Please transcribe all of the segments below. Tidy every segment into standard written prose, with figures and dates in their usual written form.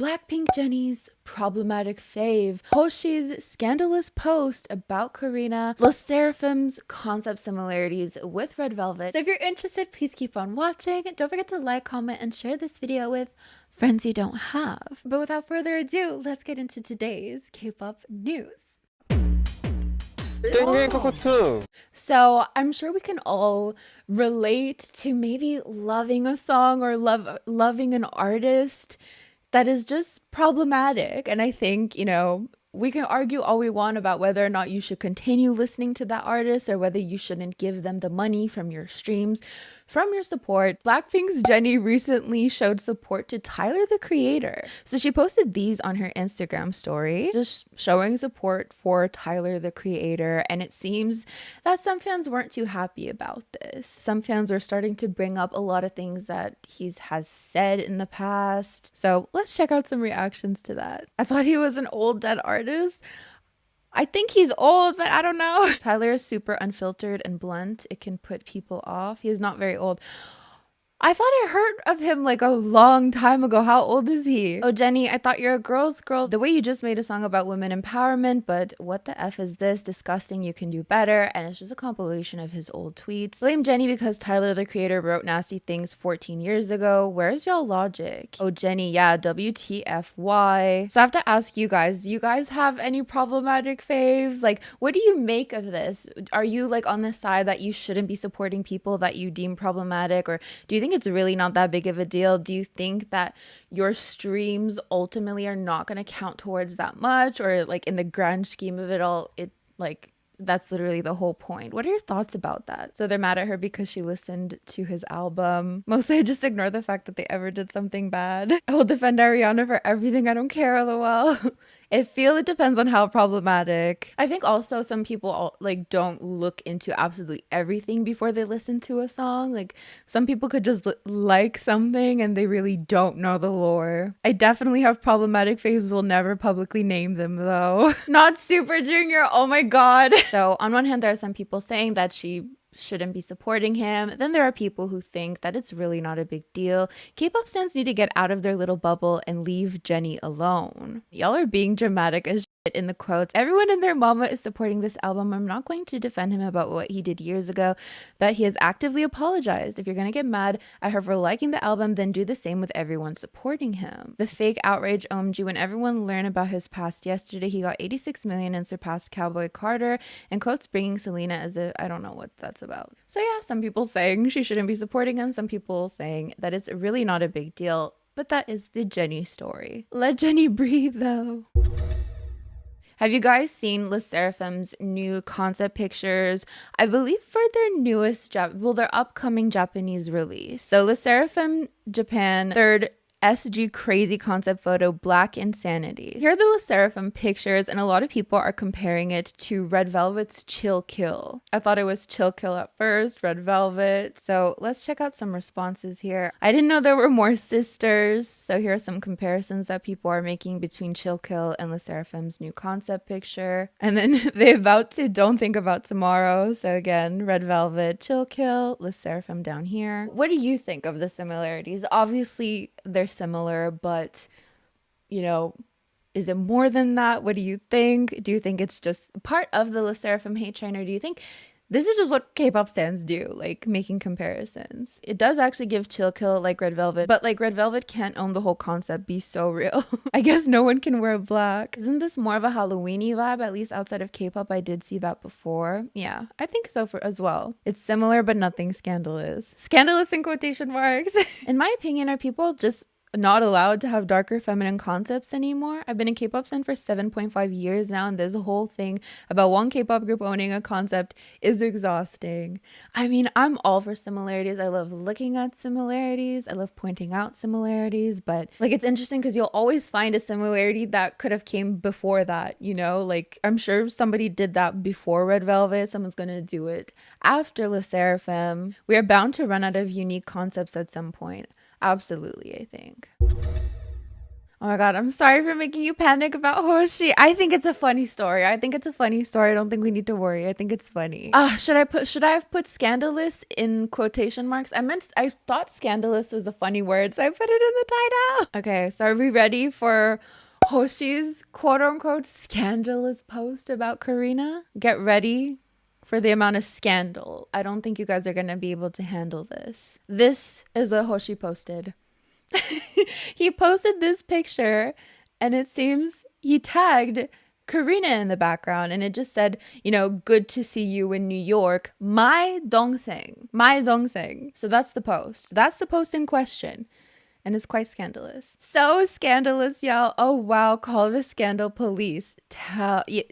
Blackpink Jennie's problematic fave, Hoshi's scandalous post about Karina, Sserafim's concept similarities with Red Velvet. So if you're interested, please keep on watching. Don't forget to like, comment, and share this video with friends you don't have. But without further ado, let's get into today's K-pop news. So I'm sure we can all relate to maybe loving a song or loving an artist that is just problematic. And I think, we can argue all we want about whether or not you should continue listening to that artist or whether you shouldn't give them the money from your streams, from your support. Blackpink's Jennie recently showed support to Tyler, the Creator. So she posted these on her Instagram story, just showing support for Tyler, the Creator. And it seems that some fans weren't too happy about this. Some fans were starting to bring up a lot of things that he has said in the past. So let's check out some reactions to that. I thought he was an old dead artist. I think he's old, but I don't know. Tyler is super unfiltered and blunt. It can put people off. He is not very old. I thought I heard of him like a long time ago. How old is he? Oh, Jennie, I thought you're a girl's girl. The way you just made a song about women empowerment, but what the F is this? Disgusting, you can do better. And it's just a compilation of his old tweets. Blame Jennie because Tyler, the Creator, wrote nasty things 14 years ago. Where's y'all logic? Oh, Jennie, yeah, WTFY. So I have to ask you guys, do you guys have any problematic faves? Like, what do you make of this? Are you like on the side that you shouldn't be supporting people that you deem problematic? Or do you think it's really not that big of a deal? Do you think that your streams ultimately are not going to count towards that much, or like in the grand scheme of it all, it like that's literally the whole point? What are your thoughts about that? So they're mad at her because she listened to his album. Mostly I just ignore the fact that they ever did something bad. I will defend Ariana for everything. I don't care, lol. It depends on how problematic. I think also some people don't look into absolutely everything before they listen to a song. Like some people could just like something and they really don't know the lore. I definitely have problematic faves. Will never publicly name them though. Not Super Junior. Oh my god. So on one hand, there are some people saying that she shouldn't be supporting him. Then there are people who think that it's really not a big deal. K-pop stans need to get out of their little bubble and leave Jennie alone. Y'all are being dramatic as shit in the quotes. Everyone and their mama is supporting this album. I'm not going to defend him about what he did years ago, but he has actively apologized. If you're gonna get mad at her for liking the album, then do the same with everyone supporting him. The fake outrage OMG when everyone learned about his past yesterday. He got 86 million and surpassed Cowboy Carter, and quotes bringing Selena as a I don't know what that's about. So yeah, some people saying she shouldn't be supporting him, some people saying that it's really not a big deal, but that is the Jennie story. Let Jennie breathe though. Have you guys seen Sserafim's new concept pictures? I believe for their newest their upcoming Japanese release. So Sserafim Japan third SG crazy concept photo, Black Insanity. Here are the Sserafim pictures, and a lot of people are comparing it to Red Velvet's Chill Kill. I thought it was Chill Kill at first, Red Velvet. So let's check out some responses here. I didn't know there were more sisters. So here are some comparisons that people are making between Chill Kill and Sserafim's new concept picture. And then they vowed to Don't Think About Tomorrow. So again, Red Velvet, Chill Kill, Sserafim down here. What do you think of the similarities? Obviously, they're similar, but is it more than that? What do you think? Do you think it's just part of the Sserafim hate train, or do you think this is just what K-pop stans do, like making comparisons? It does actually give Chill Kill like Red Velvet, but like Red Velvet can't own the whole concept, be so real. I guess no one can wear black. Isn't this more of a Halloween-y vibe? At least outside of K-pop, I did see that before. Yeah, I think so as well. It's similar, but nothing scandalous. Scandalous in quotation marks. In my opinion, are people just not allowed to have darker feminine concepts anymore? I've been in K-pop stan for 7.5 years now, and this whole thing about one K-pop group owning a concept is exhausting. I mean, I'm all for similarities. I love looking at similarities. I love pointing out similarities, but like it's interesting because you'll always find a similarity that could have came before that, like I'm sure somebody did that before Red Velvet. Someone's gonna do it after Sserafim. We are bound to run out of unique concepts at some point. Absolutely, I think. Oh my god, I'm sorry for making you panic about Hoshi. I think it's a funny story. I don't think we need to worry. I think it's funny. Should I have put scandalous in quotation marks? I thought scandalous was a funny word, so I put it in the title. Okay, so are we ready for Hoshi's quote unquote scandalous post about Karina? Get ready for the amount of scandal. I don't think you guys are gonna be able to handle this. This is what Hoshi posted. He posted this picture and it seems he tagged Karina in the background and it just said, good to see you in New York. My dongsaeng. My dongsaeng. So that's the post. That's the post in question. And it's quite scandalous. So scandalous, y'all. Oh, wow. Call the scandal police.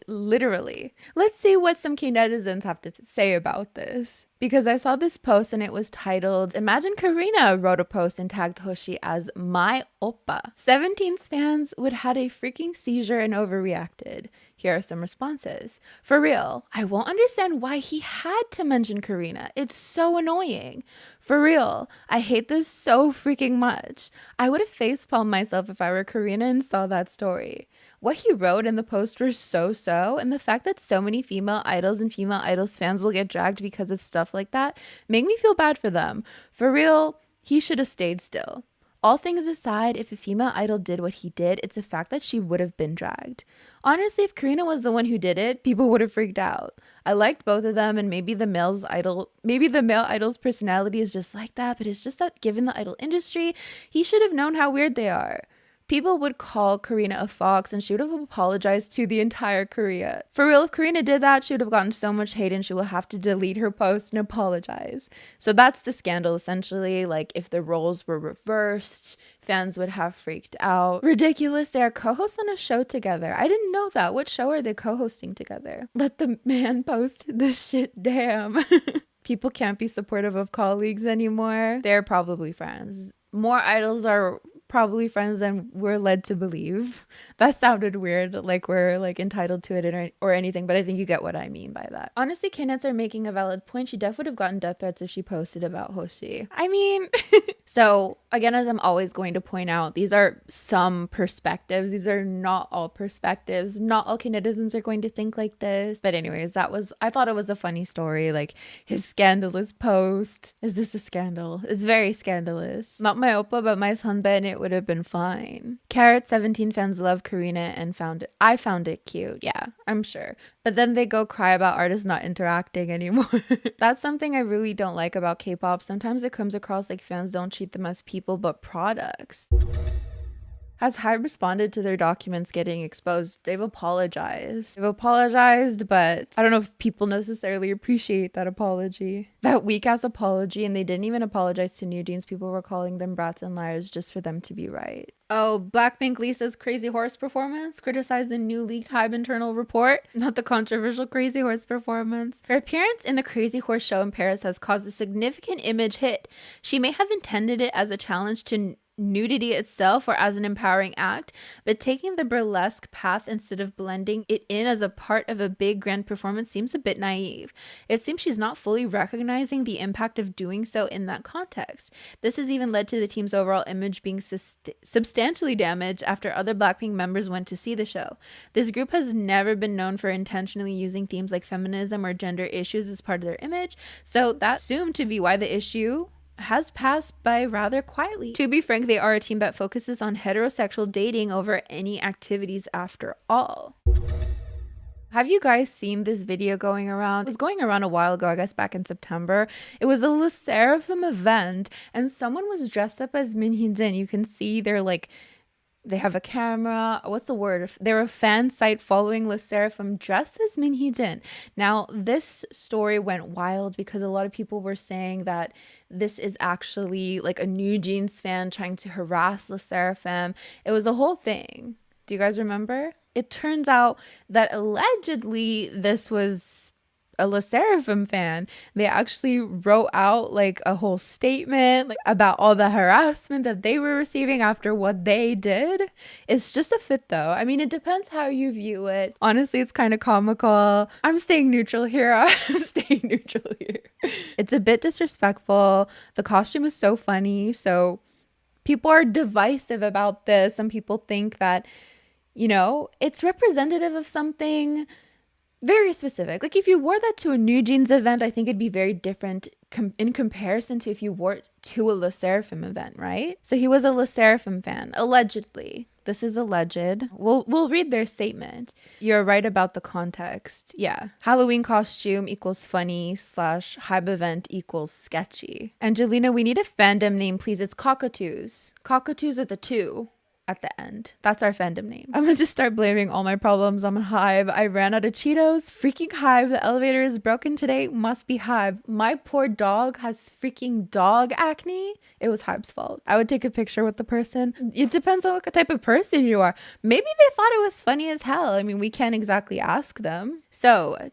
Literally. Let's see what some key netizens have to say about this. Because I saw this post and it was titled, Imagine Karina wrote a post and tagged Hoshi as my oppa. 17's fans would had a freaking seizure and overreacted. Here are some responses. For real, I won't understand why he had to mention Karina. It's so annoying. For real, I hate this so freaking much. I would have facepalmed myself if I were Karina and saw that story. What he wrote in the post was so, and the fact that so many female idols and female idols fans will get dragged because of stuff like that make me feel bad for them. For real, he should have stayed still. All things aside, if a female idol did what he did, it's a fact that she would have been dragged. Honestly, if Karina was the one who did it, people would have freaked out. I liked both of them, and maybe the male idol's personality is just like that, but it's just that given the idol industry, he should have known how weird they are. People would call Karina a fox and she would have apologized to the entire Korea. For real, if Karina did that, she would have gotten so much hate and she will have to delete her post and apologize. So that's the scandal essentially. Like if the roles were reversed, fans would have freaked out. Ridiculous, they are co-hosts on a show together. I didn't know that. What show are they co-hosting together? Let the man post this shit, damn. People can't be supportive of colleagues anymore. They're probably friends. More idols are probably friends than we're led to believe. That sounded weird, like we're like entitled to it or anything, but I think you get what I mean by that. Honestly, K-Nets are making a valid point. She definitely would have gotten death threats if she posted about Hoshi. I mean, so again, as I'm always going to point out, these are some perspectives. These are not all perspectives. Not all K-Netizens are going to think like this. But anyways, I thought it was a funny story. Like his scandalous post. Is this a scandal? It's very scandalous. Not my oppa, but my sunbae, and it would have been fine. Carrot 17 fans love Karina and I found it cute. Yeah, I'm sure. But then they go cry about artists not interacting anymore. That's something I really don't like about K-pop. Sometimes it comes across like fans don't treat them as people but products. Has Hybe responded to their documents getting exposed? They've apologized. But I don't know if people necessarily appreciate that apology. That weak-ass apology, and they didn't even apologize to New Jeans. People were calling them brats and liars just for them to be right. Oh, BLACKPINK Lisa's Crazy Horse performance criticized the new leaked Hybe internal report, not the controversial Crazy Horse performance. Her appearance in the Crazy Horse show in Paris has caused a significant image hit. She may have intended it as a challenge to nudity itself or as an empowering act, but taking the burlesque path instead of blending it in as a part of a big grand performance seems a bit naive. It seems she's not fully recognizing the impact of doing so in that context. This has even led to the team's overall image being substantially damaged after other BLACKPINK members went to see the show. This group has never been known for intentionally using themes like feminism or gender issues as part of their image, so that's assumed to be why the issue has passed by rather quietly. To be frank, they are a team that focuses on heterosexual dating over any activities after all. Have you guys seen this video going around? It was going around a while ago, I guess back in September. It was a Sserafim event and someone was dressed up as Min Hee-jin. You can see they have a camera. What's the word? They're a fan site following Sserafim dressed as Min Hee-jin. Now, this story went wild because a lot of people were saying that this is actually like a New Jeans fan trying to harass Sserafim. It was a whole thing. Do you guys remember? It turns out that allegedly this was a Sserafim fan. They actually wrote out like a whole statement like about all the harassment that they were receiving after what they did. It's just a fit though. I mean, it depends how you view it. Honestly, it's kind of comical. I'm staying neutral here. It's a bit disrespectful. The costume is so funny. So People are divisive about this. Some people think that, it's representative of something very specific. Like if you wore that to a New Jeans event, I think it'd be very different in comparison to if you wore it to a Le Sserafim event, right? So he was a Le Sserafim fan, allegedly. This is alleged. We'll read their statement. You're right about the context. Yeah. Halloween costume equals funny / Hybe event equals sketchy. Angelina, we need a fandom name, please. It's Cockatoos. Cockatoos with a 2 at the end. That's our fandom name. I'm gonna just start blaming all my problems on Hybe. I ran out of Cheetos. Freaking Hybe. The elevator is broken today. Must be Hybe. My poor dog has freaking dog acne. It was Hybe's fault. I would take a picture with the person. It depends on what type of person you are. Maybe they thought it was funny as hell. I mean, we can't exactly ask them. So,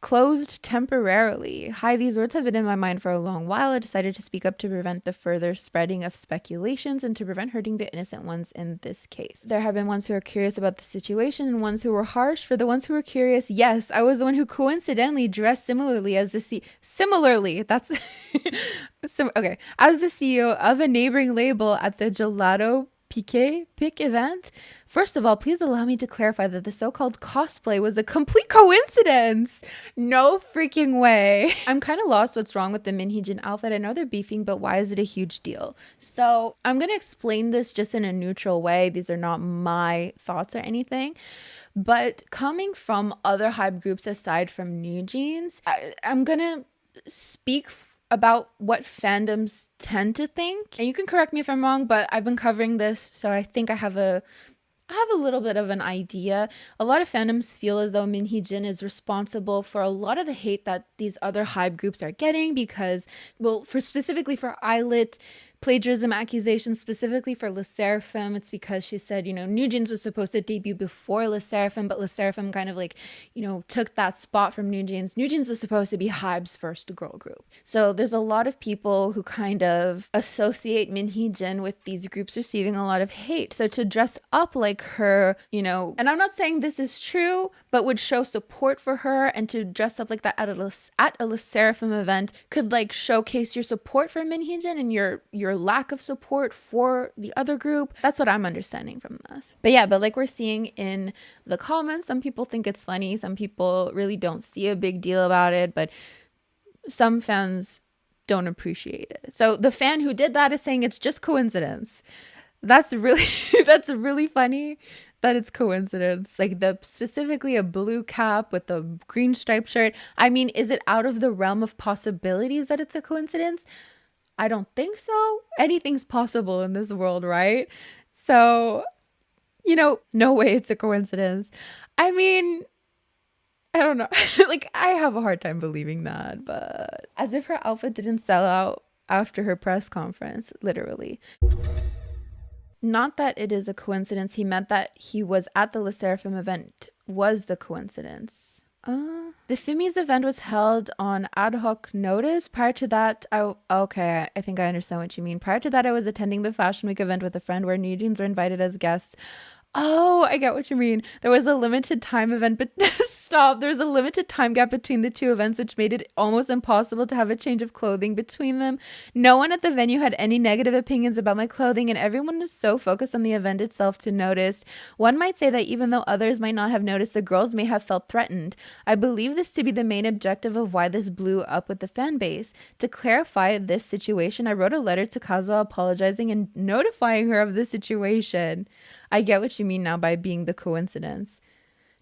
closed temporarily. Hi, these words have been in my mind for a long while. I decided to speak up to prevent the further spreading of speculations and to prevent hurting the innocent ones in this case. There have been ones who are curious about the situation and ones who were harsh. For the ones who were curious, yes, I was the one who coincidentally dressed similarly as the similarly, that's okay, as the CEO of a neighboring label at the Gelato Pic event. First of all, please allow me to clarify that the so-called cosplay was a complete coincidence. No freaking way. I'm kind of lost what's wrong with the Minhyejin outfit. I know they're beefing, but why is it a huge deal? So I'm going to explain this just in a neutral way. These are not my thoughts or anything. But coming from other Hybe groups aside from New Jeans, I'm going to speak about what fandoms tend to think. And you can correct me if I'm wrong, but I've been covering this, so I think I have a little bit of an idea. A lot of fandoms feel as though Minhyejin is responsible for a lot of the hate that these other Hybe groups are getting because, well, specifically for Islet, plagiarism accusations, specifically for Le Sserafim, it's because she said, New Jeans was supposed to debut before Le Sserafim, but Le Sserafim kind of took that spot from New Jeans. New Jeans was supposed to be Hybe's first girl group. So there's a lot of people who kind of associate Minhyejin with these groups receiving a lot of hate. So to dress up like her, and I'm not saying this is true, but would show support for her, and to dress up like that at a Le Sserafim event could showcase your support for Minhyejin and your lack of support for the other group. That's what I'm understanding from this. But like we're seeing in the comments, some people think it's funny. Some people really don't see a big deal about it, but some fans don't appreciate it. So the fan who did that is saying it's just coincidence. That's really funny that it's coincidence. Specifically a blue cap with a green striped shirt. I mean, is it out of the realm of possibilities that it's a coincidence? I don't think so. Anything's possible in this world, right? So, no way it's a coincidence. I mean, I don't know. I have a hard time believing that, but as if her outfit didn't sell out after her press conference, literally. Not that it is a coincidence. He meant that he was at the Le Sserafim event was the coincidence. The Fimi's event was held on ad hoc notice. Prior to that, I think I understand what you mean. Prior to that, I was attending the Fashion Week event with a friend where New Jeans were invited as guests. Oh, I get what you mean. There was a limited time event, but stop. There's a limited time gap between the two events, which made it almost impossible to have a change of clothing between them. No one at the venue had any negative opinions about my clothing, and everyone was so focused on the event itself to notice. One might say that even though others might not have noticed, the girls may have felt threatened. I believe this to be the main objective of why this blew up with the fan base. To clarify this situation, I wrote a letter to Kazuha apologizing and notifying her of the situation. I get what you mean now by being the coincidence.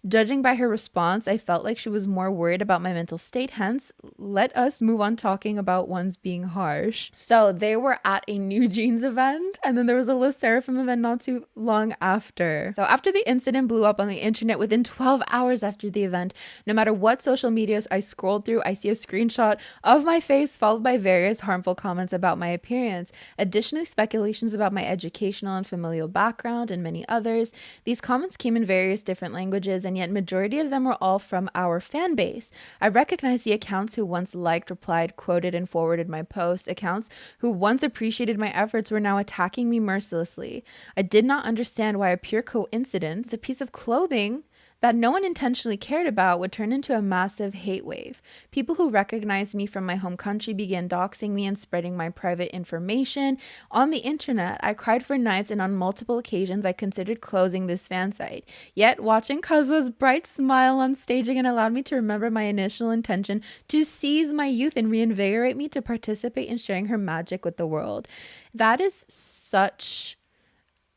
Judging by her response, I felt like she was more worried about my mental state. Hence, let us move on talking about ones being harsh. So they were at a New Jeans event, and then there was a Le Sserafim event not too long after. So after the incident blew up on the internet, within 12 hours after the event, no matter what social medias I scrolled through, I see a screenshot of my face followed by various harmful comments about my appearance. Additionally, speculations about my educational and familial background and many others. These comments came in various different languages, and yet majority of them were all from our fan base. I recognize the accounts who once liked, replied, quoted, and forwarded my post. Accounts who once appreciated my efforts were now attacking me mercilessly. I did not understand why a pure coincidence, a piece of clothing that no one intentionally cared about would turn into a massive hate wave. People who recognized me from my home country began doxing me and spreading my private information on the internet. I cried for nights, and on multiple occasions I considered closing this fan site. Yet watching Kazua's bright smile on stage again allowed me to remember my initial intention to seize my youth and reinvigorate me to participate in sharing her magic with the world. That is such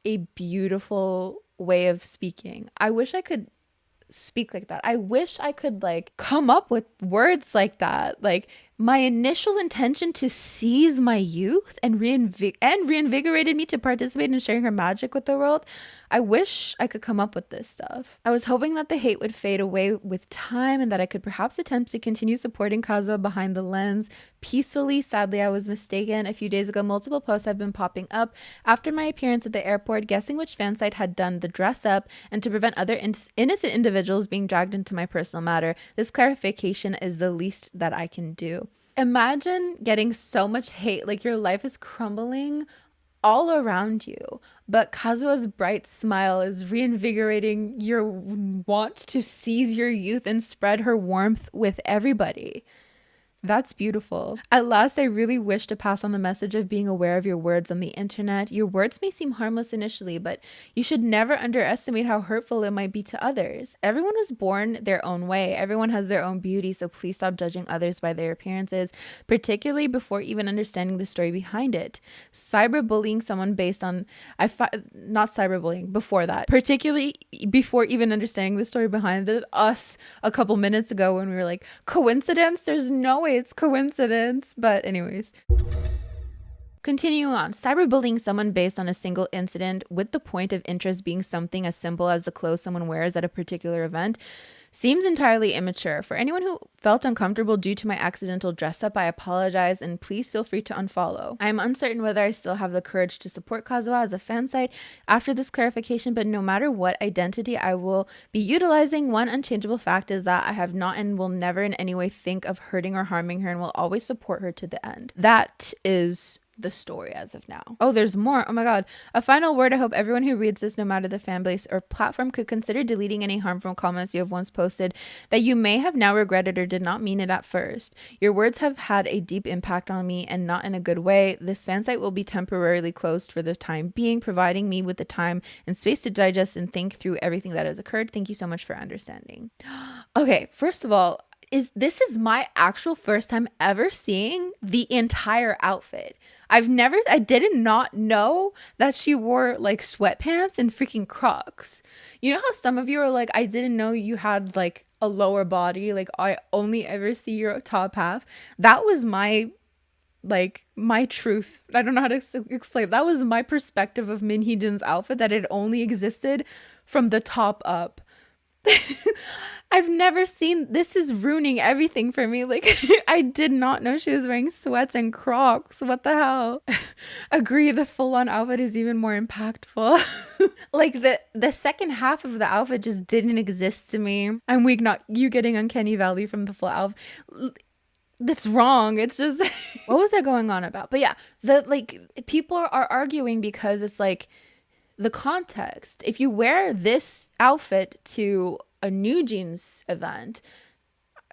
a beautiful way of speaking. I wish I could speak like that. I wish I could like come up with words like that. Like my initial intention to seize my youth and reinvigorated me to participate in sharing her magic with the world. I wish I could come up with this stuff. I was hoping that the hate would fade away with time and that I could perhaps attempt to continue supporting Kazuo behind the lens peacefully. Sadly, I was mistaken. A few days ago, multiple posts have been popping up after my appearance at the airport, guessing which fan site had done the dress up, and to prevent other innocent individuals being dragged into my personal matter, this clarification is the least that I can do. Imagine getting so much hate, like your life is crumbling all around you, but Kazua's bright smile is reinvigorating your want to seize your youth and spread her warmth with everybody. That's beautiful. At last, I really wish to pass on the message of being aware of your words on the internet. Your words may seem harmless initially, but you should never underestimate how hurtful it might be to others. Everyone was born their own way. Everyone has their own beauty, so please stop judging others by their appearances, particularly before even understanding the story behind it. Cyberbullying someone based on, not cyberbullying, before that, particularly before even understanding the story behind it, us a couple minutes ago when we were like, coincidence? There's no way it's coincidence. But anyways, continuing on, cyberbullying someone based on a single incident with the point of interest being something as simple as the clothes someone wears at a particular event seems entirely immature. For anyone who felt uncomfortable due to my accidental dress up, I apologize and please feel free to unfollow. I am uncertain whether I still have the courage to support Kazuha as a fan site after this clarification, but no matter what identity I will be utilizing, one unchangeable fact is that I have not and will never in any way think of hurting or harming her and will always support her to the end. That is the story as of now. Oh, there's more. Oh my god. A final word. I hope everyone who reads this, no matter the fan base or platform, could consider deleting any harmful comments you have once posted that you may have now regretted or did not mean it at first. Your words have had a deep impact on me and not in a good way. This fan site will be temporarily closed for the time being, providing me with the time and space to digest and think through everything that has occurred. Thank you so much for understanding. Okay, first of all, this is my actual first time ever seeing the entire outfit. I did not know that she wore like sweatpants and freaking Crocs. You know how some of you are like, I didn't know you had like a lower body. Like I only ever see your top half. That was my truth. I don't know how to explain. That was my perspective of Min Hee-jin's outfit, that it only existed from the top up. I've never seen, this is ruining everything for me. Like I did not know she was wearing sweats and Crocs. What the hell? Agree, the full-on outfit is even more impactful. Like the second half of the outfit just didn't exist to me. I'm weak, not you getting Uncanny Valley from the full outfit. That's wrong. It's just what was I going on about? But yeah, people are arguing because it's like the context. If you wear this outfit to a New Jeans event,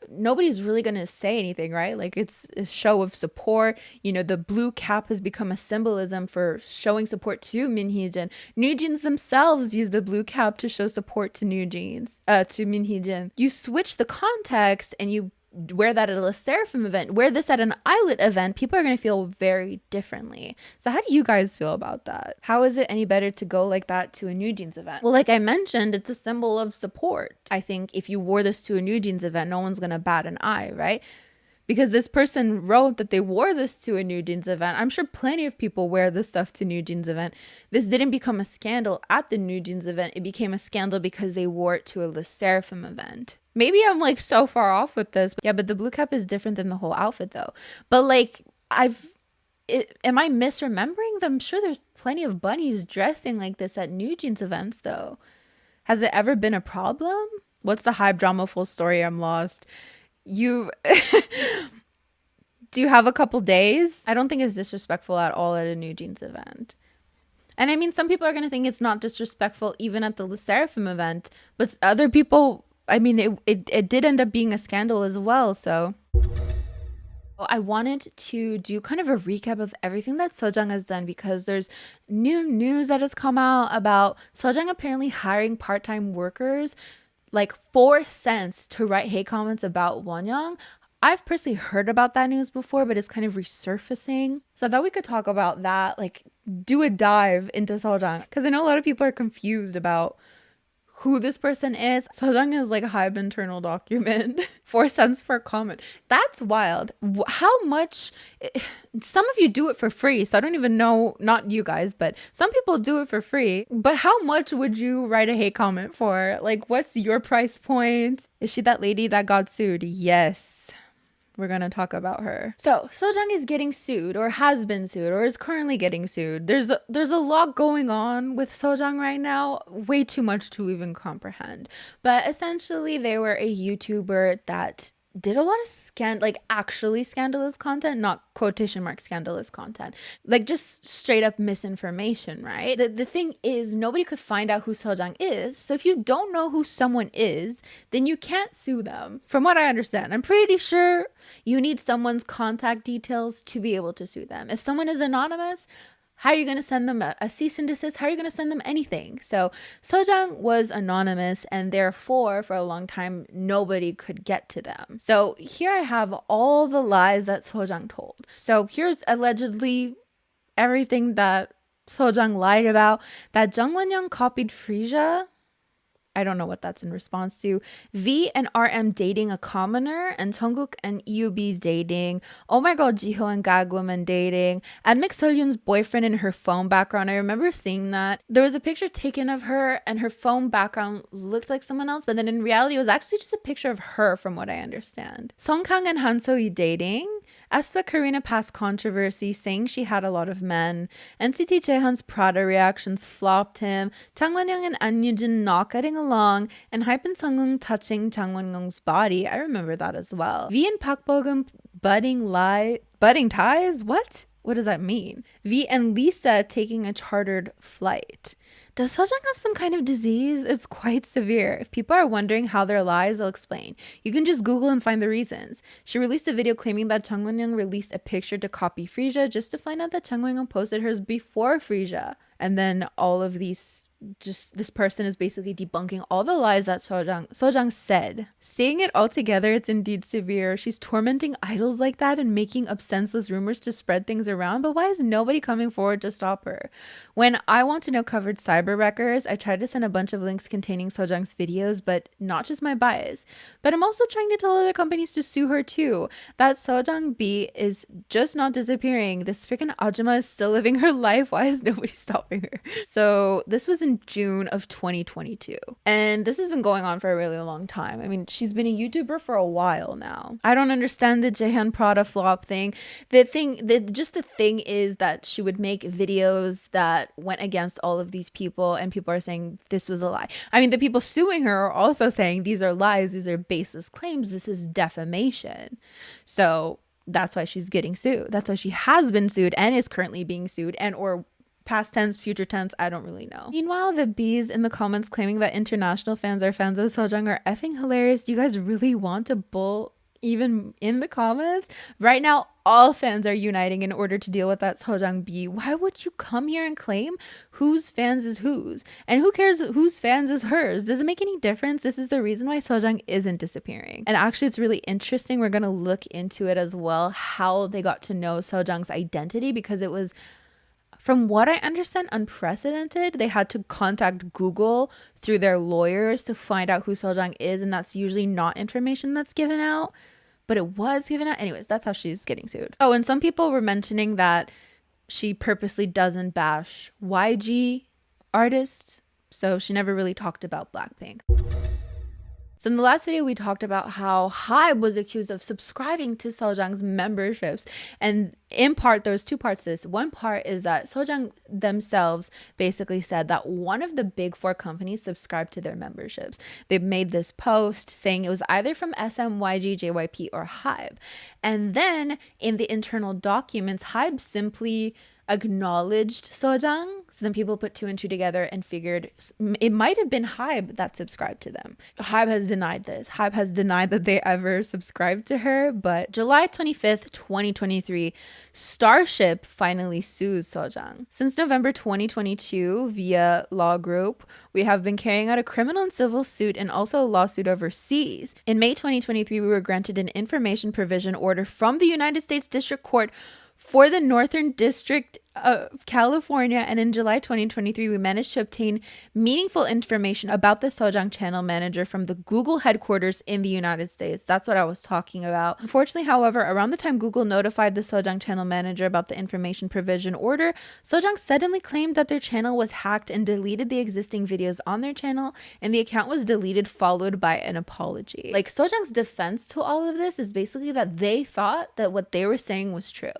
nobody's really going to say anything, right? Like it's a show of support. You know, the blue cap has become a symbolism for showing support to Min Hee-jin. New Jeans themselves use the blue cap to show support to New Jeans, to Min Hee-jin. You switch the context and you wear that at a Sserafim event, wear this at an Islet event, people are going to feel very differently. So how do you guys feel about that? How is it any better to go like that to a New Jeans event? Well, like I mentioned, it's a symbol of support. I think if you wore this to a New Jeans event, no one's going to bat an eye, right? Because this person wrote that they wore this to a New Jeans event. I'm sure plenty of people wear this stuff to New Jeans event. This didn't become a scandal at the New Jeans event. It became a scandal because they wore it to a Le Sserafim event. Maybe I'm like so far off with this. Yeah, but the blue cap is different than the whole outfit though. But like am I misremembering? I'm sure there's plenty of bunnies dressing like this at New Jeans events though. Has it ever been a problem? What's the Hybe drama full story? I'm lost. You do you have a couple days? I don't think it's disrespectful at all at a New Jeans event. And I mean, some people are going to think it's not disrespectful even at the Seraphim event, but other people, I mean, it did end up being a scandal as well. So I wanted to do kind of a recap of everything that Sojang has done because there's new news that has come out about Sojang apparently hiring part-time workers like 4 cents to write hate comments about Wonyoung. I've personally heard about that news before, but it's kind of resurfacing. So I thought we could talk about that, like do a dive into Sojang because I know a lot of people are confused about who this person is. Sojang is like a Hybe internal document. 4 cents per comment. That's wild. How much? Some of you do it for free, so I don't even know. Not you guys, but some people do it for free. But how much would you write a hate comment for? Like, what's your price point? Is she that lady that got sued? Yes. We're going to talk about her. So Sojang is getting sued or has been sued or is currently getting sued. There's a lot going on with Sojang right now. Way too much to even comprehend. But essentially they were a YouTuber that did a lot of actually scandalous content, not quotation mark scandalous content, like just straight up misinformation, right? The thing is, nobody could find out who Sojang is. So if you don't know who someone is, then you can't sue them. From what I understand, I'm pretty sure you need someone's contact details to be able to sue them. If someone is anonymous, how are you going to send them a cease and desist? How are you going to send them anything? So Sojang was anonymous and therefore for a long time, nobody could get to them. So here I have all the lies that Sojang told. So here's allegedly everything that Sojang lied about, that Jung Won-young copied Frisia. I don't know what that's in response to. V and RM dating a commoner, and Jungkook and EUB dating. Oh my god, Jiho and Gagwoman dating. And Mixolyun's boyfriend in her phone background. I remember seeing that. There was a picture taken of her and her phone background looked like someone else, but then in reality it was actually just a picture of her from what I understand. Song Kang and Han So-hee dating. Aespa Karina passed controversy saying she had a lot of men. NCT Jaehyun's Prada reactions flopped him. Jang Won-young and An Yujin not getting along, and Hype and Sungwoong touching Jang Won-young's body. I remember that as well. V and Park Bo-gum budding ties? What does that mean? V and Lisa taking a chartered flight. Does Sojang have some kind of disease? It's quite severe. If people are wondering how their lies, I'll explain. You can just Google and find the reasons. She released a video claiming that Jang Won-young released a picture to copy Frisia just to find out that Jang Won-young posted hers before Frisia. And then all of these, just this person is basically debunking all the lies that Sojang said. Seeing it all together, it's indeed severe. She's tormenting idols like that and making up senseless rumors to spread things around, but why is nobody coming forward to stop her? When I Want to Know covered cyber wreckers, I tried to send a bunch of links containing Sojang's videos, but not just my bias. But I'm also trying to tell other companies to sue her too. That Sojang B is just not disappearing. This freaking Ajuma is still living her life. Why is nobody stopping her? So this was in June of 2022. And this has been going on for a really long time. I mean, she's been a YouTuber for a while now. I don't understand the Jaehyun Prada flop thing. The thing is that she would make videos that went against all of these people and people are saying this was a lie. I mean, the people suing her are also saying these are lies, these are baseless claims, this is defamation. So that's why she's getting sued. That's why she has been sued and is currently being sued, and or past tense, future tense, I don't really know. Meanwhile, the bees in the comments claiming that international fans are fans of Sojang are effing hilarious. Do you guys really want to bull even in the comments? Right now, all fans are uniting in order to deal with that Sojang B. Why would you come here and claim whose fans is whose? And who cares whose fans is hers? Does it make any difference? This is the reason why Sojang isn't disappearing. And actually, it's really interesting. We're going to look into it as well, how they got to know Sojang's identity, because it was, from what I understand, unprecedented. They had to contact Google through their lawyers to find out who Sojang is, and that's usually not information that's given out, but it was given out. Anyways, that's how she's getting sued. Oh, and some people were mentioning that she purposely doesn't bash YG artists, so she never really talked about BLACKPINK. So in the last video, we talked about how Hybe was accused of subscribing to Sojang's memberships. And in part, there's two parts to this. One part is that Sojang themselves basically said that one of the big four companies subscribed to their memberships. They made this post saying it was either from SM, YG, JYP, or Hybe. And then in the internal documents, Hybe simply acknowledged Sojang. So then people put two and two together and figured it might have been Hybe that subscribed to them. Hybe has denied this. Hybe has denied that they ever subscribed to her. But July 25th, 2023, Starship finally sues Sojang. Since November 2022, via Law Group, we have been carrying out a criminal and civil suit and also a lawsuit overseas. In May 2023, we were granted an information provision order from the United States District Court for the Northern District of California, and in July 2023, we managed to obtain meaningful information about the Sojang channel manager from the Google headquarters in the United States. That's what I was talking about. Unfortunately, however, around the time Google notified the Sojang channel manager about the information provision order, Sojang suddenly claimed that their channel was hacked and deleted the existing videos on their channel, and the account was deleted, followed by an apology. Like, Sojang's defense to all of this is basically that they thought that what they were saying was true.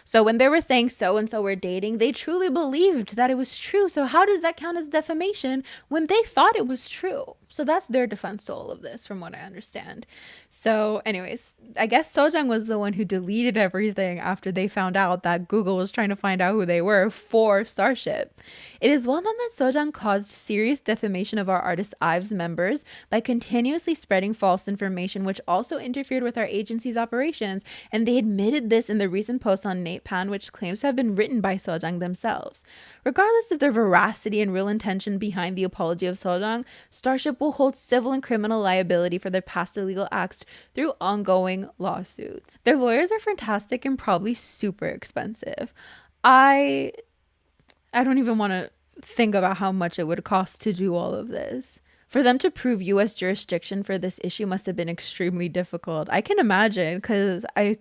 So when they were saying so and so were dating, they truly believed that it was true. So how does that count as defamation when they thought it was true? So that's their defense to all of this, from what I understand. So anyways, I guess Sojang was the one who deleted everything after they found out that Google was trying to find out who they were for Starship. It is well known that Sojang caused serious defamation of our artist IVE's members by continuously spreading false information, which also interfered with our agency's operations. And they admitted this in the recent post on Natepan, which claims to have been written by Sojang themselves. Regardless of the veracity and real intention behind the apology of Sojang, Starship will hold civil and criminal liability for their past illegal acts through ongoing lawsuits. Their lawyers are fantastic and probably super expensive. I don't even want to think about how much it would cost to do all of this. For them to prove U.S. jurisdiction for this issue must have been extremely difficult. I can imagine, because I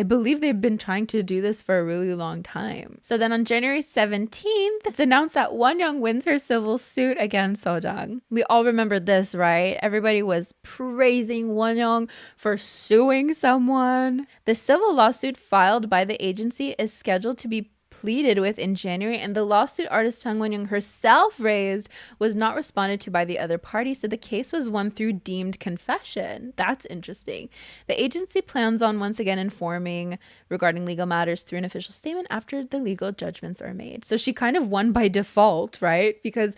believe they've been trying to do this for a really long time. So then on January 17th, it's announced that Wonyoung wins her civil suit against Sojang. We all remember this, right? Everybody was praising Wonyoung for suing someone. The civil lawsuit filed by the agency is scheduled to be pleaded with in January, and the lawsuit artist Chung Won-young herself raised was not responded to by the other party, so the case was won through deemed confession. That's interesting. The agency plans on once again informing regarding legal matters through an official statement after the legal judgments are made. So she kind of won by default, right? Because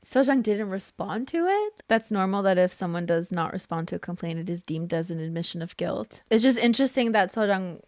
Sojang didn't respond to it. That's normal that if someone does not respond to a complaint, it is deemed as an admission of guilt. It's just interesting that Sojang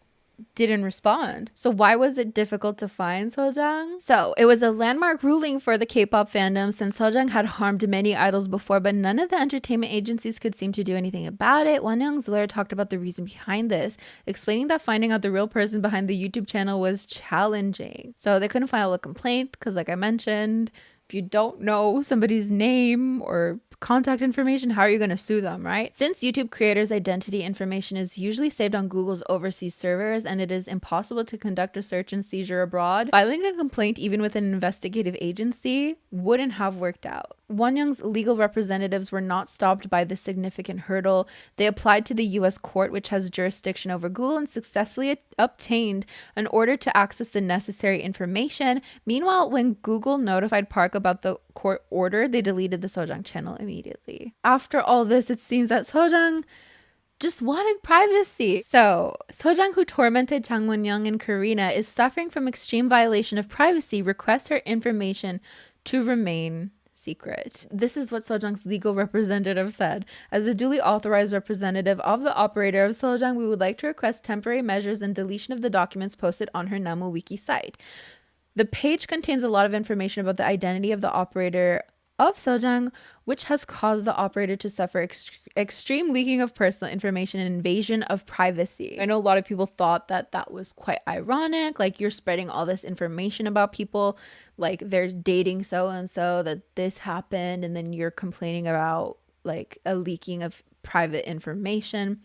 didn't respond. So why was it difficult to find Sojang? So it was a landmark ruling for the K-pop fandom, since Sojang had harmed many idols before, but none of the entertainment agencies could seem to do anything about it. Wonyoung's lawyer talked about the reason behind this, explaining that finding out the real person behind the YouTube channel was challenging. So they couldn't file a complaint because, like I mentioned, if you don't know somebody's name or contact information, how are you going to sue them, right? Since YouTube creators' identity information is usually saved on Google's overseas servers and it is impossible to conduct a search and seizure abroad, filing a complaint even with an investigative agency wouldn't have worked out. Wonyoung's legal representatives were not stopped by this significant hurdle. They applied to the US court, which has jurisdiction over Google, and successfully obtained an order to access the necessary information. Meanwhile, when Google notified Park about the court order, they deleted the Sojang channel immediately. After all this, it seems that Sojang just wanted privacy. So, Sojang, who tormented Chang Won-young and Karina, is suffering from extreme violation of privacy, requests her information to remain secret. This is what Sojang's legal representative said. As a duly authorized representative of the operator of Sojang, we would like to request temporary measures and deletion of the documents posted on her Namu Wiki site. The page contains a lot of information about the identity of the operator of Sojang, which has caused the operator to suffer extreme leaking of personal information and invasion of privacy. I know a lot of people thought that that was quite ironic, like you're spreading all this information about people, like they're dating so-and-so, that this happened, and then you're complaining about like a leaking of private information.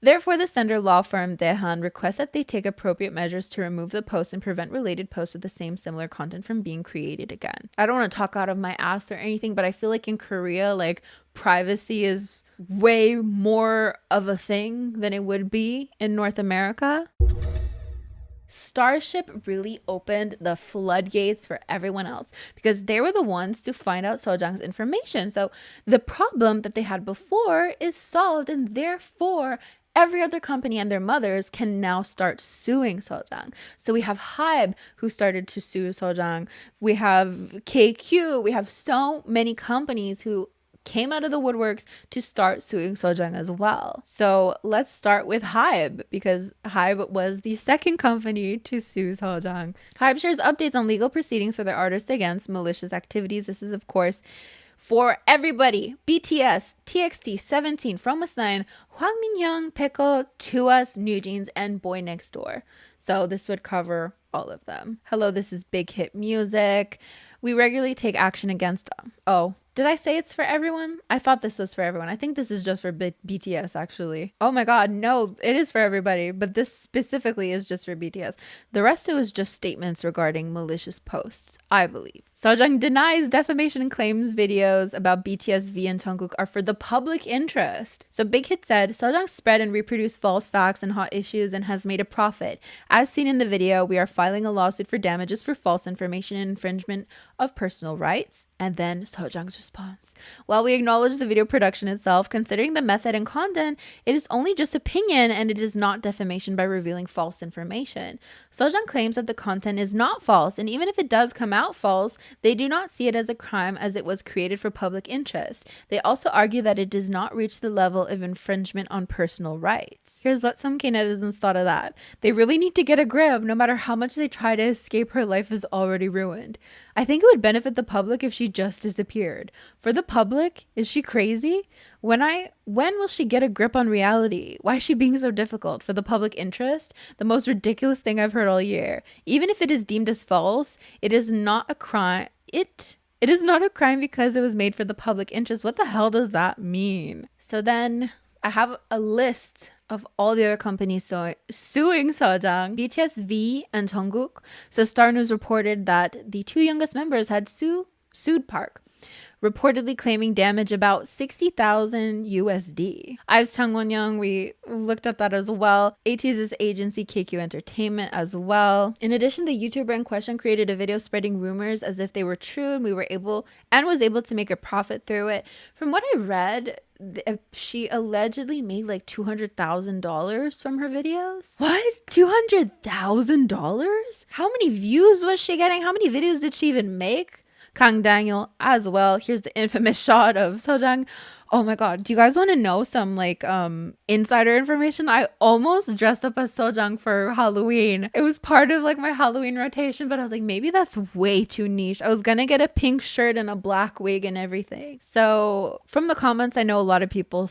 Therefore, the sender law firm Daehan requests that they take appropriate measures to remove the post and prevent related posts with the same similar content from being created again. I don't want to talk out of my ass or anything, but I feel like in Korea, like privacy is way more of a thing than it would be in North America. Starship really opened the floodgates for everyone else because they were the ones to find out Sojang's information. So the problem that they had before is solved, and therefore every other company and their mothers can now start suing Sojang. So we have Hybe who started to sue Sojang. We have KQ. We have so many companies who came out of the woodworks to start suing Sojang as well. So let's start with Hybe, because Hybe was the second company to sue Sojang. Hybe shares updates on legal proceedings for their artists against malicious activities. This is, of course, for everybody: BTS, TXT, 17, From Us 9, Hwang Min-young, Peko, To Us, New Jeans, and Boy Next Door. So this would cover all of them. Hello, this is Big Hit Music. We regularly take action against... Oh, did I say it's for everyone? I thought this was for everyone. I think this is just for BTS, actually. Oh my god, no, it is for everybody, but this specifically is just for BTS. The rest of it was just statements regarding malicious posts, I believe. Sojang denies defamation and claims videos about BTS, V, and Jungkook are for the public interest. So Big Hit said, Sojang spread and reproduced false facts and hot issues and has made a profit. As seen in the video, we are filing a lawsuit for damages for false information and infringement of personal rights. And then Sojang's response: while we acknowledge the video production itself, considering the method and content, it is only just opinion and it is not defamation by revealing false information. Sojang claims that the content is not false, and even if it does come out false, they do not see it as a crime as it was created for public interest. They also argue that it does not reach the level of infringement on personal rights. Here's what some K-netizens thought of that. They really need to get a grip. No matter how much they try to escape, her life is already ruined. I think it would benefit the public if she just disappeared. For the public, is she crazy? When will she get a grip on reality? Why is she being so difficult? For the public interest? The most ridiculous thing I've heard all year. Even if it is deemed as false, it is not a crime. It is not a crime because it was made for the public interest. What the hell does that mean? So then I have a list of all the other companies suing Sojang, BTS, V, and Jungkook. So Star News reported that the two youngest members had sued Park, reportedly claiming damage about 60,000 USD. IVE's Chang Won-young, we looked at that as well. ATEEZ's agency KQ Entertainment as well. In addition, the YouTuber in question created a video spreading rumors as if they were true, and was able to make a profit through it. From what I read, she allegedly made like $200,000 from her videos. What? $200,000? How many views was she getting? How many videos did she even make? Kang Daniel as well. Here's the infamous shot of Sojang. Oh my god, do you guys want to know some like insider information? I almost dressed up as Sojang for Halloween. It was part of like my Halloween rotation, but I was like, maybe that's way too niche. I was gonna get a pink shirt and a black wig and everything. So from the comments, I know a lot of people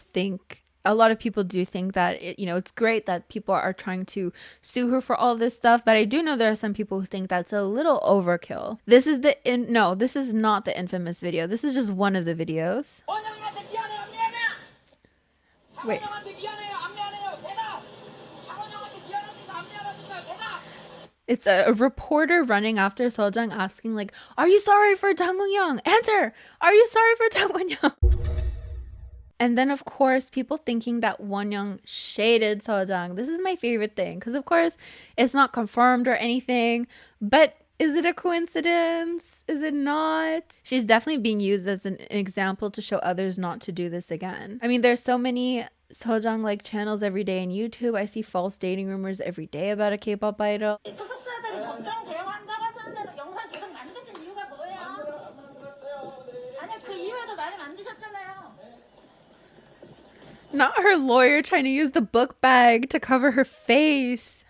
do think that it's great that people are trying to sue her for all this stuff, but I do know there are some people who think that's a little overkill. This is this is not the infamous video. This is just one of the videos. Wait. It's a reporter running after Sojang asking like, are you sorry for Jang Won-young? Answer! Are you sorry for Jang Won-young? And then, of course, people thinking that Won-young shaded Sojang. This is my favorite thing because, of course, it's not confirmed or anything. But is it a coincidence? Is it not? She's definitely being used as an example to show others not to do this again. I mean, there's so many Sojang like channels every day on YouTube. I see false dating rumors every day about a K-pop idol. Not her lawyer trying to use the book bag to cover her face.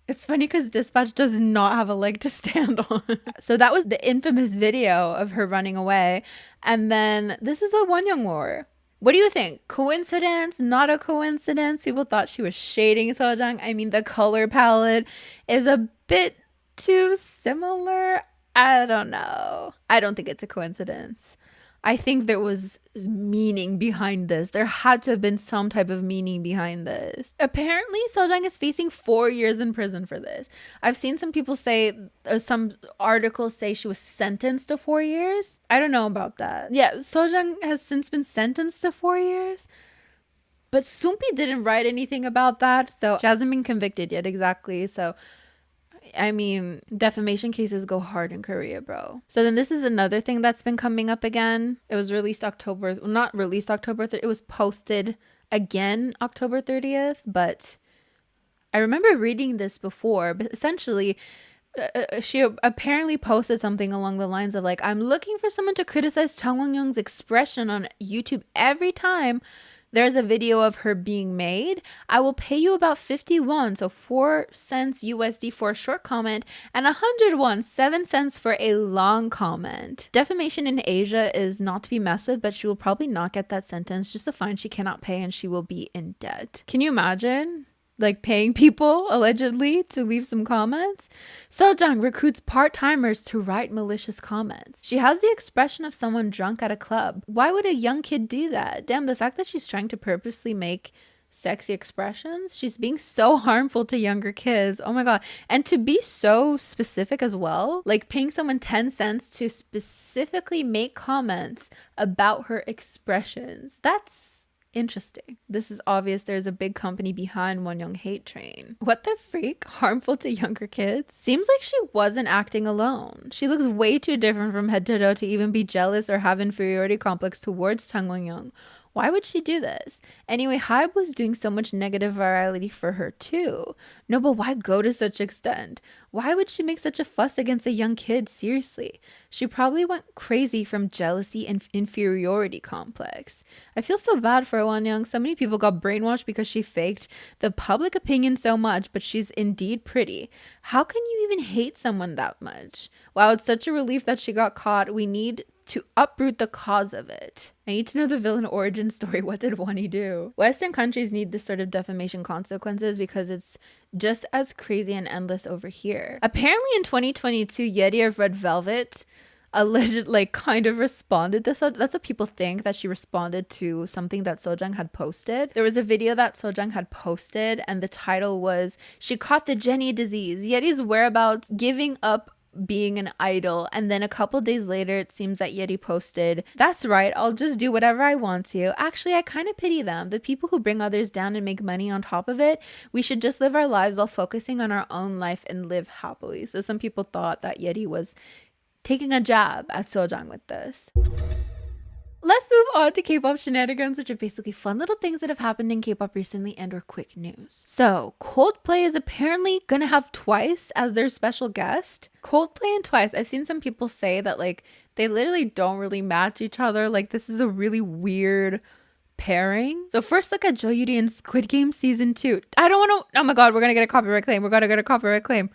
It's funny because Dispatch does not have a leg to stand on. So that was the infamous video of her running away. And then this is what Won-young wore. What do you think? Coincidence? Not a coincidence? People thought she was shading Sojang. I mean, the color palette is a bit too similar. I don't know. I don't think it's a coincidence. I think there was meaning behind this. There had to have been some type of meaning behind this. Apparently, Sojang is facing 4 years in prison for this. I've seen some people say, some articles say she was sentenced to 4 years. I don't know about that. Yeah, Sojang has since been sentenced to 4 years. But Sumpi didn't write anything about that, so she hasn't been convicted yet. Exactly. So I mean, defamation cases go hard in Korea, bro. So then this is another thing that's been coming up again. It was released October, well, not released October 30th. It was posted again October 30th, but I remember reading this before, but essentially she apparently posted something along the lines of like, I'm looking for someone to criticize Chung Won-young's expression on YouTube every time there's a video of her being made. I will pay you about 51, so 4 cents USD for a short comment, and 101, 7 cents for a long comment. Defamation in Asia is not to be messed with, but she will probably not get that sentence, just a fine she cannot pay, and she will be in debt. Can you imagine? Like paying people allegedly to leave some comments. Sojang recruits part-timers to write malicious comments. She has the expression of someone drunk at a club. Why would a young kid do that? Damn, the fact that she's trying to purposely make sexy expressions, she's being so harmful to younger kids. Oh my god. And to be so specific as well, like paying someone 10 cents to specifically make comments about her expressions. That's interesting. This is obvious. There's a big company behind Wonyoung hate train. What the freak? Harmful to younger kids? Seems like she wasn't acting alone. She looks way too different from head to toe to even be jealous or have inferiority complex towards Chung Won-young. Why would she do this? Anyway, Hybe was doing so much negative virality for her too. No, but why go to such extent? Why would she make such a fuss against a young kid? Seriously. She probably went crazy from jealousy and inferiority complex. I feel so bad for Wonyoung. So many people got brainwashed because she faked the public opinion so much, but she's indeed pretty. How can you even hate someone that much? Wow, it's such a relief that she got caught. We need to uproot the cause of it. I need to know the villain origin story. What did Wonnie do? Western countries need this sort of defamation consequences because it's just as crazy and endless over here. Apparently in 2022, Yeti of Red Velvet alleged kind of responded to that's what people think, that she responded to something that Sojang had posted. There was a video that Sojang had posted and the title was, "She caught the Jennie disease, Yeti's whereabouts, giving up being an idol." And then a couple days later, it seems that Yeti posted, "That's right, I'll just do whatever I want to. Actually, I kind of pity them. The people who bring others down and make money on top of it. We should just live our lives while focusing on our own life and live happily." So some people thought that Yeti was taking a jab at Sojang with this. Let's move on to K-pop shenanigans, which are basically fun little things that have happened in K-pop recently and or quick news. So Coldplay is apparently gonna have Twice as their special guest. Coldplay and Twice, I've seen some people say that they literally don't really match each other. This is a really weird pairing. So first look at Jo Yuri in Squid Game season 2. I don't want to, oh my god, we're gonna get a copyright claim. We're gonna get a copyright claim.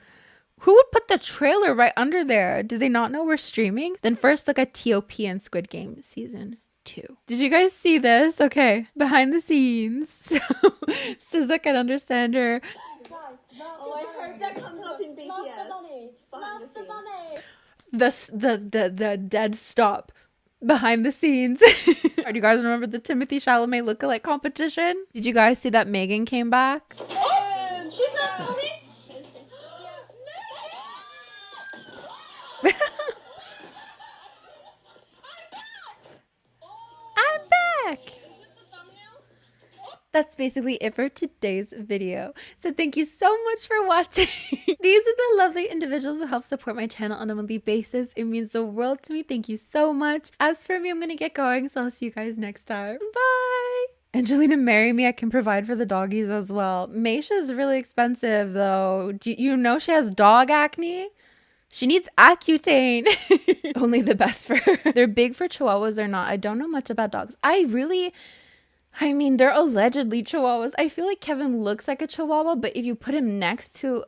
Who would put the trailer right under there? Do they not know we're streaming? Then first look at T.O.P. and Squid Game season 2. Did you guys see this? Okay, behind the scenes. So SZA can understand her. Oh, I heard that comes up in BTS. Behind the scenes. The dead stop behind the scenes. Do you guys remember the Timothy Chalamet lookalike competition? Did you guys see that Megan came back? Oh, she's not coming? I'm back. That's basically it for today's video. So thank you so much for watching. These are the lovely individuals who help support my channel on a monthly basis. It means the world to me. Thank you so much. As for me, I'm gonna get going, so I'll see you guys next time. Bye. Angelina, marry me. I can provide for the doggies as well. Meisha is really expensive though. Do you know she has dog acne? She needs Accutane. Only the best for her. They're big for Chihuahuas or not. I don't know much about dogs. I mean, they're allegedly Chihuahuas. I feel like Kevin looks like a Chihuahua, but if you put him next to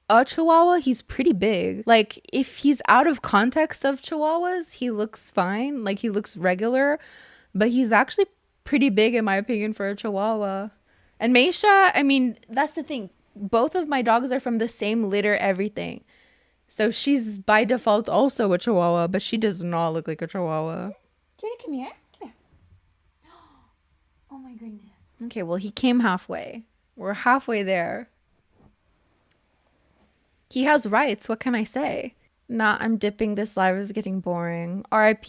a Chihuahua, he's pretty big. If he's out of context of Chihuahuas, he looks fine. He looks regular, but he's actually pretty big in my opinion for a Chihuahua. And Meisha, I mean, that's the thing. Both of my dogs are from the same litter, everything. So she's by default also a Chihuahua, but she does not look like a Chihuahua. Jennie, come here. Come here. Oh my goodness. Okay, well, he came halfway. We're halfway there. He has rights. What can I say? Nah, I'm dipping. This live is getting boring. RIP.